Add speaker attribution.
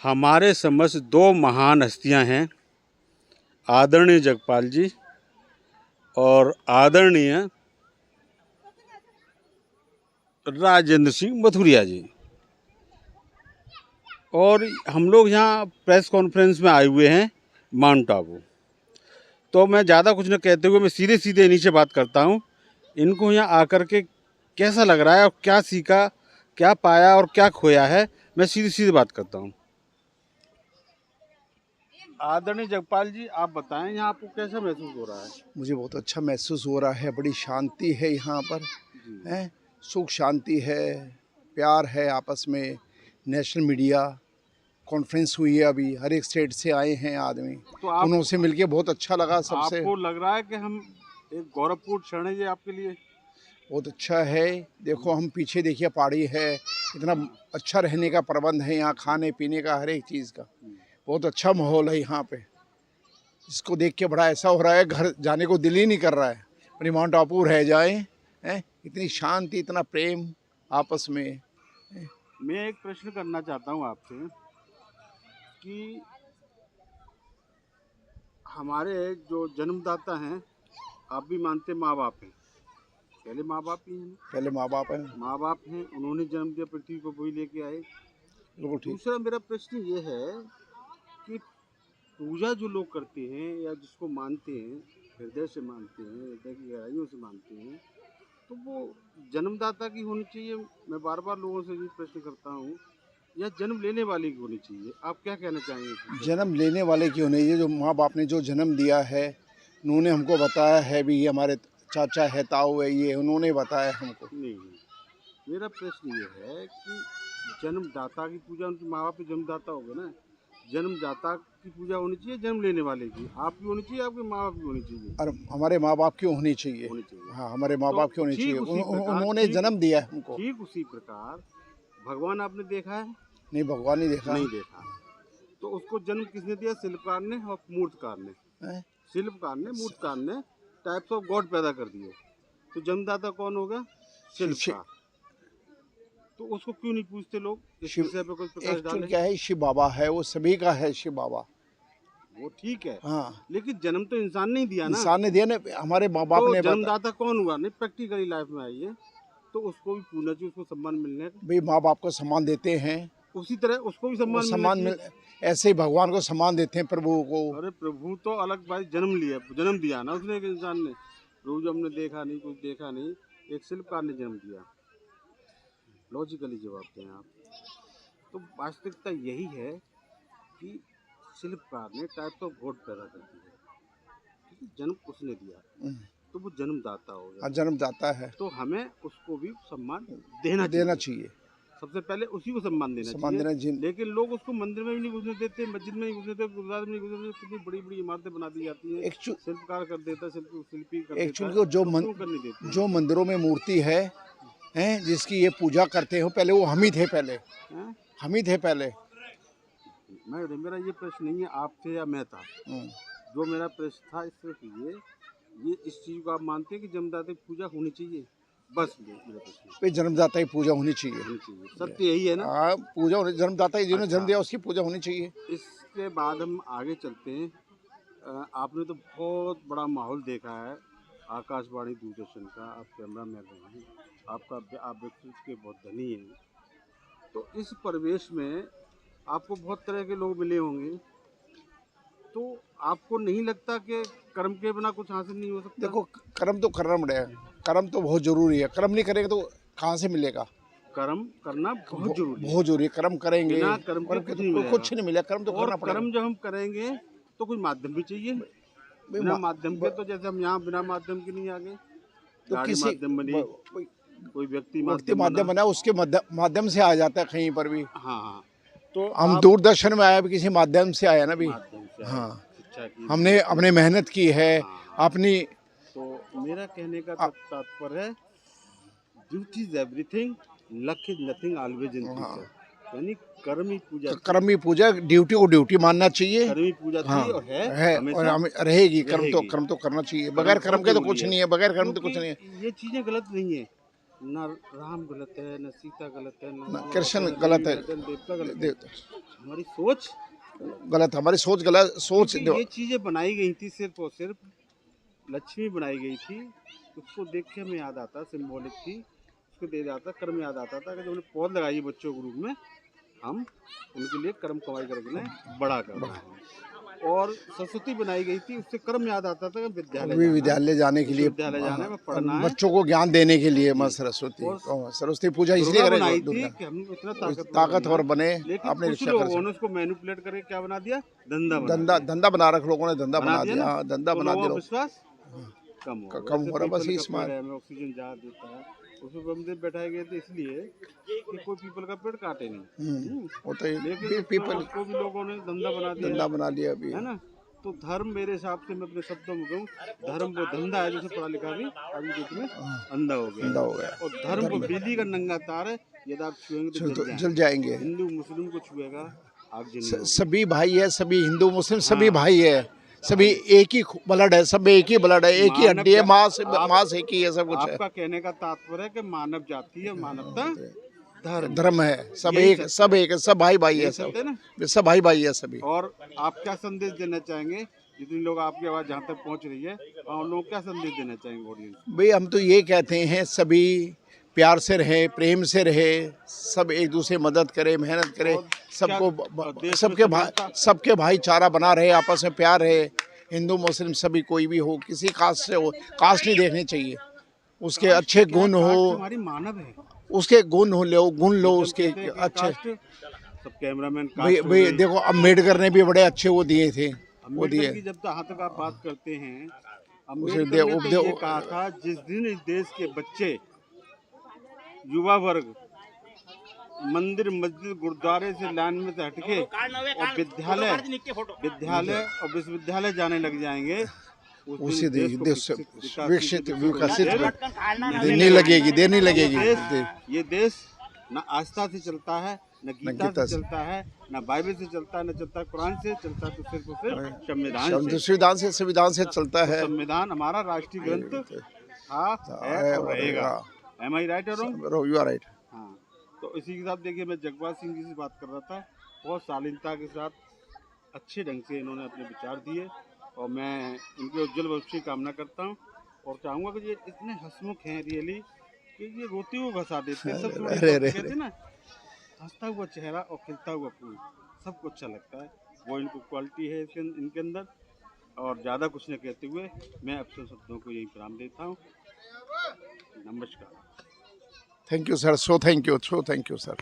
Speaker 1: हमारे समझ दो महान हस्तियां हैं, आदरणीय जगपाल जी और आदरणीय राजेंद्र सिंह मथुरिया जी। और हम लोग यहाँ प्रेस कॉन्फ्रेंस में आए हुए हैं माउंट आबू। तो मैं ज़्यादा कुछ न कहते हुए मैं सीधे सीधे इन्हीं से बात करता हूँ। इनको यहाँ आकर के कैसा लग रहा है और क्या सीखा, क्या पाया और क्या खोया है, मैं सीधी सीधी बात करता हूँ। आदरणीय जगपाल जी, आप बताएं यहाँ आपको कैसा महसूस हो रहा है?
Speaker 2: मुझे बहुत अच्छा महसूस हो रहा है। बड़ी शांति है यहाँ पर, है सुख शांति है, प्यार है आपस में। नेशनल मीडिया कॉन्फ्रेंस हुई है अभी, हर एक स्टेट से आए हैं आदमी,
Speaker 1: तो आप
Speaker 2: उनसे मिलके बहुत अच्छा लगा सबसे।
Speaker 1: आपको लग रहा है कि हम एक गौरवपूर्ण क्षण है ये आपके लिए?
Speaker 2: बहुत अच्छा है। देखो हम पीछे देखिए पहाड़ी है, इतना अच्छा रहने का प्रबंध है यहाँ, खाने पीने का हर एक चीज़ का बहुत अच्छा माहौल है यहाँ पे। इसको देख के बड़ा ऐसा हो रहा है घर जाने को दिल ही नहीं कर रहा है, अपनी माउंट आबू रह जाए हैं। इतनी शांति, इतना प्रेम आपस में।
Speaker 1: मैं एक प्रश्न करना चाहता हूँ आपसे कि हमारे जो जन्मदाता हैं, आप भी मानते माँ बाप हैं, पहले माँ बाप ही हैं।
Speaker 2: पहले माँ बाप हैं,
Speaker 1: माँ बाप हैं, उन्होंने जन्म दिया, पृथ्वी को वही लेके आए।
Speaker 2: बिल्कुल ठीक।
Speaker 1: दूसरा मेरा प्रश्न ये है कि पूजा जो लोग करते हैं या जिसको मानते हैं, हृदय से मानते हैं, हृदय की गहराइयों से मानते हैं, तो वो जन्मदाता की होनी चाहिए। मैं बार बार लोगों से ये प्रश्न करता हूँ, या जन्म लेने वाले की होनी चाहिए? आप क्या कहना चाहेंगे?
Speaker 2: जन्म लेने वाले की होनी चाहिए। जो माँ बाप ने जो जन्म दिया है, उन्होंने हमको बताया है भी, ये हमारे चाचा है, ताऊ है, ये उन्होंने बताया हमको।
Speaker 1: नहीं, मेरा प्रश्न ये है कि जन्मदाता की पूजा, उनके माँ बाप के जन्मदाता हो गए ना, जन्मदाता की पूजा होनी चाहिए, जन्म लेने वाले की आपकी होनी चाहिए, आपके माँ बाप की होनी चाहिए?
Speaker 2: और हमारे माँ बाप की होनी चाहिए। हाँ, हमारे माँ बाप की होनी चाहिए। उन्होंने जन्म दिया है हमको।
Speaker 1: ठीक उसी प्रकार भगवान आपने देखा है?
Speaker 2: नहीं, भगवान नहीं देखा।
Speaker 1: नहीं देखा। तो उसको जन्म किसने दिया? शिल्पकार ने और मूर्तिकार ने। शिल्पकार ने, मूर्तिकार ने टाइप्स ऑफ गॉड पैदा कर दिए। तो जन्मदाता कौन होगा? शिल्पकार। तो उसको क्यों नहीं पूछते लोग? इस विषय पे कुछ प्रकाश डालें।
Speaker 2: क्या है, शिव बाबा है, वो सभी का है शिव बाबा।
Speaker 1: वो ठीक है,
Speaker 2: हाँ,
Speaker 1: लेकिन जन्म तो इंसान ने ही दिया ना।
Speaker 2: इंसान ने दिया ना, हमारे माँ बाप
Speaker 1: तो
Speaker 2: ने।
Speaker 1: जन्मदाता कौन हुआ? नहीं, प्रैक्टिकली लाइफ में आइए तो उसको भी पूछना चाहिए, उसको सम्मान मिलने का।
Speaker 2: भाई माँ बाप को सम्मान देते हैं,
Speaker 1: उसी तरह उसको भी सम्मान मिल,
Speaker 2: ऐसे ही भगवान को सम्मान देते हैं, प्रभु को।
Speaker 1: अरे प्रभु तो अलग भाई, जन्म दिया ना उसने, एक इंसान ने। प्रभु जो हमने देखा नहीं, कुछ देखा नहीं, एक शिल्पकार ने जन्म दिया। लॉजिकली जवाब दें आप। तो वास्तविकता यही है कि शिल्पकार ने टाइप ऑफ गॉड पैदा कर दिया, क्योंकि जन्म उसने दिया, तो वो जन्मदाता हो गया।
Speaker 2: जन्मदाता है, तो
Speaker 1: हमें उसको भी सम्मान देना चाहिए। सबसे पहले उसी को सम्मान देना चाहिए। लेकिन लोग उसको मंदिर में भी नहीं घुसने देते, मस्जिद में नहीं घुसने देते, गुरुद्वारे में नहीं घुसने देते। कितनी बड़ी बड़ी इमारतें बना दी जाती हैं, शिल्पकार कर देता, शिल्पी कर देता।
Speaker 2: जो मंदिरों में मूर्ति है जिसकी ये पूजा करते हो, पहले वो हम ही थे। पहले
Speaker 1: मेरा ये प्रश्न नहीं है आप थे या मैं था। जो मेरा प्रश्न था सिर्फ ये इस चीज को आप मानते हैं कि जन्मदाता की पूजा होनी चाहिए? बस मेरा प्रश्न,
Speaker 2: जन्मदाता की पूजा होनी चाहिए।
Speaker 1: सत्य यही है ना?
Speaker 2: पूजा होनी, जन्मदाता जिन्होंने जन्म दिया उसकी पूजा होनी चाहिए।
Speaker 1: इसके बाद हम आगे चलते हैं। आपने तो बहुत बड़ा माहौल देखा है आकाशवाणी दूरदर्शन का, आप कैमरा मैन रहे हैं, आप व्यक्तित्व के बहुत धनी हैं। तो इस परिवेश में आपको बहुत तरह के लोग मिले होंगे, तो आपको नहीं लगता कि कर्म के बिना कुछ हासिल नहीं हो सकता?
Speaker 2: देखो, कर्म तो करना पड़ेगा, कर्म तो बहुत जरूरी है। कर्म नहीं करेंगे तो कहाँ से मिलेगा?
Speaker 1: कर्म करना बहुत
Speaker 2: जरूरी है। कर्म करेंगे,
Speaker 1: बिना कर्म के
Speaker 2: कुछ नहीं मिलेगा। कर्म तो करना पड़ेगा।
Speaker 1: कर्म जब हम करेंगे तो कोई माध्यम भी चाहिए। बिना माध्यम के तो जैसे हम यहाँ बिना माध्यम के नहीं आगे, तो किसी माध्यम बनी, कोई व्यक्ति माध्यम
Speaker 2: बना, उसके माध्यम से आ जाता है कहीं पर भी।
Speaker 1: हाँ, तो
Speaker 2: हम दूरदर्शन में आया भी किसी माध्यम से आया ना भी। हाँ, हमने अपने मेहनत की है अपनी।
Speaker 1: तो मेरा कहने का तात्पर्य है, duty is everything, luck is nothing, always in future. यानी कर्म ही पूजा,
Speaker 2: ड्यूटी को ड्यूटी मानना चाहिए।
Speaker 1: कर्म ही पूजा थी और है
Speaker 2: और रहेगी। कर्म तो करना चाहिए। बगैर कर्म के तो कुछ नहीं है। बगैर कर्म तो कुछ नहीं है।
Speaker 1: ये चीजें गलत नहीं है ना, राम गलत है, न सीता गलत है, न
Speaker 2: कृष्ण गलत है,
Speaker 1: देवता गलत है। हमारी सोच
Speaker 2: गलत, हमारी सोच गलत सोच।
Speaker 1: ये चीजें बनाई गई थी सिर्फ और सिर्फ, लक्ष्मी बनाई गई थी, उसको देख के हमें याद आता, सिंबॉलिक थी, उसको दे जाता, कर्म याद आता था कि जब उन्हें पौध लगाई बच्चों के रूप में, हम उनके लिए कर्म कमाई करके बड़ा कर रहे हैं। और सरस्वती बनाई गई थी, उससे कर्म याद आता था
Speaker 2: विद्यालय जाने के लिए,
Speaker 1: विद्यालय जाने में पढ़ना है,
Speaker 2: बच्चों को ज्ञान देने के लिए माँ सरस्वती पूजा इसलिए
Speaker 1: बनाई थी कि हम इतना
Speaker 2: ताकतवर बने।
Speaker 1: आपने कुछ लोगों ने उसको मैनिपुलेट करके क्या बना दिया,
Speaker 2: धंधा बना रख, लोगों ने धंधा बना दिया, धंधा बना दिया,
Speaker 1: विश्वास कम हो रहा है।
Speaker 2: बस इस
Speaker 1: में ऑक्सीजन ज़्यादा देता है, उसमें बंदे बैठाए गए थे इसलिए कि कोई पीपल का पेड़ काटे नहीं,
Speaker 2: होता है,
Speaker 1: लेकिन पीपल को भी लोगों ने धंधा बना दिया
Speaker 2: अभी,
Speaker 1: है ना। तो धर्म मेरे हिसाब से, मैं अपने शब्दों में कहूँ, धर्म वो धंधा है जिसे पढ़ा लिखा भी आज की डेट में अंधा हो गया। और धर्म को बिजली का नंगा तार है, यदि आप छुएंगे तो जल जाएंगे। हिंदू मुस्लिम को छुएगा आग जलेगी।
Speaker 2: सभी भाई है, सभी हिंदू मुस्लिम सभी भाई है, सभी एक ही ब्लड है, सब एक ही ब्लड है, एक ही हड्डी है, मांस एक ही है, सब कुछ है।
Speaker 1: आपका कहने का तात्पर्य है कि मानव जाति है, मानवता
Speaker 2: धर्म है, सब एक, सब भाई भाई है, सब भाई भाई है सभी।
Speaker 1: और आप क्या संदेश देना चाहेंगे, जितने लोग आपकी आवाज जहाँ तक पहुँच रही है, उन लोग क्या संदेश देना चाहेंगे ऑडियंस?
Speaker 2: भाई हम तो ये कहते हैं, सभी प्यार से रहे, प्रेम से रहे, सब एक दूसरे मदद करे, मेहनत करे, सबको सबके भाईचारा बना रहे, आपस में प्यार रहे, हिंदू मुस्लिम सभी, कोई भी हो, किसी कास्ट से हो, कास्ट नहीं देखनी चाहिए, उसके अच्छे गुण हो,
Speaker 1: हमारी मानव है,
Speaker 2: उसके गुण लो उसके अच्छे।
Speaker 1: सब कैमरामैन
Speaker 2: भाई देखो, अम्बेडकर ने भी बड़े अच्छे वो दिए थे, वो दिए।
Speaker 1: जब तक आप बात करते हैं, अम्बेडकर ने ये कहा था, जिस दिन इस देश के बच्चे, युवा वर्ग मंदिर मस्जिद गुरुद्वारे से लाइन में से हटके और विद्यालय और विश्वविद्यालय जाने लग जाएंगे,
Speaker 2: उसी देश विकसित देर नहीं लगेगी।
Speaker 1: ये देश न आस्था से चलता है, न गीता से चलता है, न बाइबल से चलता है, न चलता कुरान से चलता, तो सिर्फ संविधान से चलता है। संविधान हमारा राष्ट्रीय ग्रंथ था, है और रहेगा। Am I right or wrong?
Speaker 2: You are right.
Speaker 1: हाँ, तो इसी के साथ देखिए, मैं जगपाल सिंह जी से बात कर रहा था, बहुत शालीनता के साथ अच्छे ढंग से इन्होंने अपने विचार दिए, और मैं इनके उज्जवल भविष्य की कामना करता हूँ, और चाहूँगा कि ये इतने हंसमुख हैं रियली, कि ये रोते हुए हंसा देते हैं, सब कहते हैं ना, हंसता हुआ चेहरा और खिलता हुआ फूल, सबको अच्छा लगता है, वो इनको क्वालिटी है इनके अंदर। और ज़्यादा कुछ न कहते हुए मैं अपने शब्दों को यही विराम देता हूँ। नमस्कार।
Speaker 2: Thank you, sir. So thank you, sir.